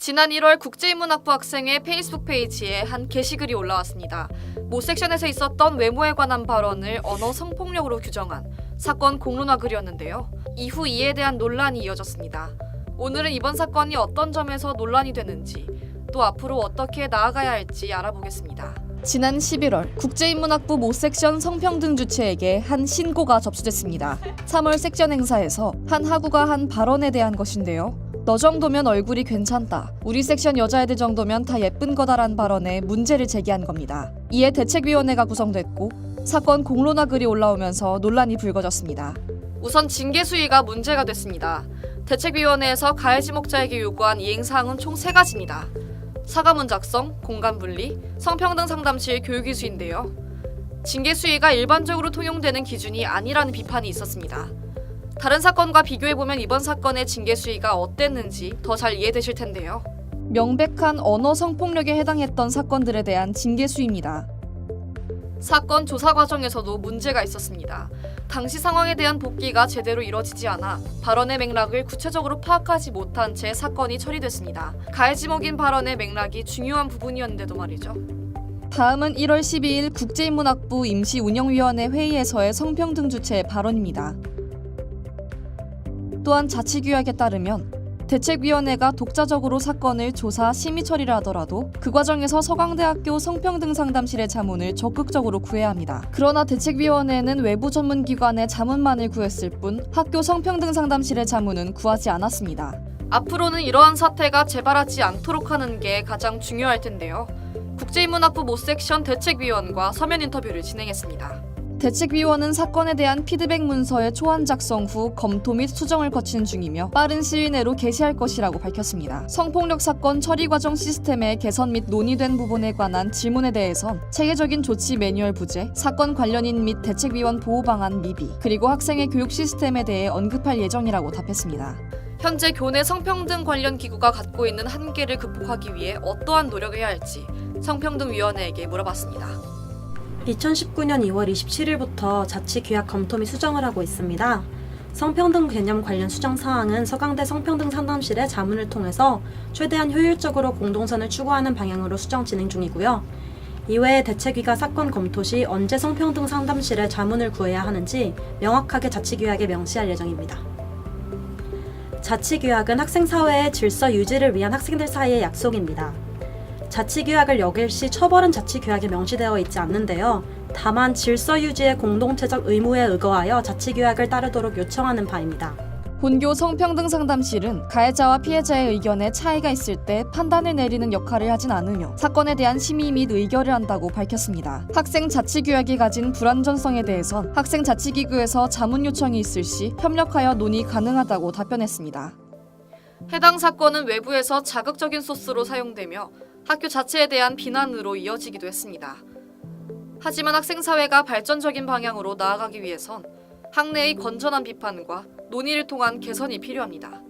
지난 1월 국제인문학부 학생의 페이스북 페이지에 한 게시글이 올라왔습니다. 모 섹션에서 있었던 외모에 관한 발언을 언어 성폭력으로 규정한 사건 공론화 글이었는데요. 이후 이에 대한 논란이 이어졌습니다. 오늘은 이번 사건이 어떤 점에서 논란이 되는지, 또 앞으로 어떻게 나아가야 할지 알아보겠습니다. 지난 11월 국제인문학부 모 섹션 성평등 주체에게 한 신고가 접수됐습니다. 3월 섹션 행사에서 한 학우가 한 발언에 대한 것인데요. 너 정도면 얼굴이 괜찮다. 우리 섹션 여자애들 정도면 다 예쁜 거다란 발언에 문제를 제기한 겁니다. 이에 대책위원회가 구성됐고 사건 공론화 글이 올라오면서 논란이 불거졌습니다. 우선 징계 수위가 문제가 됐습니다. 대책위원회에서 가해 지목자에게 요구한 이행사항은 총 3가지입니다. 사과문 작성, 공간 분리, 성평등 상담실 교육 이수인데요. 징계 수위가 일반적으로 통용되는 기준이 아니라는 비판이 있었습니다. 다른 사건과 비교해보면 이번 사건의 징계 수위가 어땠는지 더 잘 이해되실 텐데요. 명백한 언어 성폭력에 해당했던 사건들에 대한 징계 수위입니다. 사건 조사 과정에서도 문제가 있었습니다. 당시 상황에 대한 복기가 제대로 이뤄지지 않아 발언의 맥락을 구체적으로 파악하지 못한 채 사건이 처리됐습니다. 가해 지목인 발언의 맥락이 중요한 부분이었는데도 말이죠. 다음은 1월 12일 국제인문학부 임시운영위원회 회의에서의 성평등 주체의 발언입니다. 또한 자치규약에 따르면 대책위원회가 독자적으로 사건을 조사, 심의 처리를 하더라도 그 과정에서 서강대학교 성평등 상담실의 자문을 적극적으로 구해야 합니다. 그러나 대책위원회는 외부 전문기관의 자문만을 구했을 뿐 학교 성평등 상담실의 자문은 구하지 않았습니다. 앞으로는 이러한 사태가 재발하지 않도록 하는 게 가장 중요할 텐데요. 국제인문학부 모 섹션 대책위원과 서면 인터뷰를 진행했습니다. 대책위원은 사건에 대한 피드백 문서의 초안 작성 후 검토 및 수정을 거치는 중이며 빠른 시일 내로 게시할 것이라고 밝혔습니다. 성폭력 사건 처리 과정 시스템의 개선 및 논의된 부분에 관한 질문에 대해선 체계적인 조치 매뉴얼 부재, 사건 관련인 및 대책위원 보호 방안 미비, 그리고 학생의 교육 시스템에 대해 언급할 예정이라고 답했습니다. 현재 교내 성평등 관련 기구가 갖고 있는 한계를 극복하기 위해 어떠한 노력을 해야 할지 성평등위원회에게 물어봤습니다. 2019년 2월 27일부터 자치규약 검토 및 수정을 하고 있습니다. 성평등 개념 관련 수정 사항은 서강대 성평등 상담실의 자문을 통해서 최대한 효율적으로 공동선을 추구하는 방향으로 수정 진행 중이고요. 이외에 대책위가 사건 검토 시 언제 성평등 상담실에 자문을 구해야 하는지 명확하게 자치규약에 명시할 예정입니다. 자치규약은 학생사회의 질서 유지를 위한 학생들 사이의 약속입니다. 자치규약을 어길 시 처벌은 자치규약에 명시되어 있지 않는데요. 다만 질서 유지의 공동체적 의무에 의거하여 자치규약을 따르도록 요청하는 바입니다. 본교 성평등 상담실은 가해자와 피해자의 의견에 차이가 있을 때 판단을 내리는 역할을 하진 않으며 사건에 대한 심의 및 의결을 한다고 밝혔습니다. 학생 자치규약이 가진 불완전성에 대해선 학생 자치기구에서 자문 요청이 있을 시 협력하여 논의 가능하다고 답변했습니다. 해당 사건은 외부에서 자극적인 소스로 사용되며 학교 자체에 대한 비난으로 이어지기도 했습니다. 하지만 학생사회가 발전적인 방향으로 나아가기 위해선 학내의 건전한 비판과 논의를 통한 개선이 필요합니다.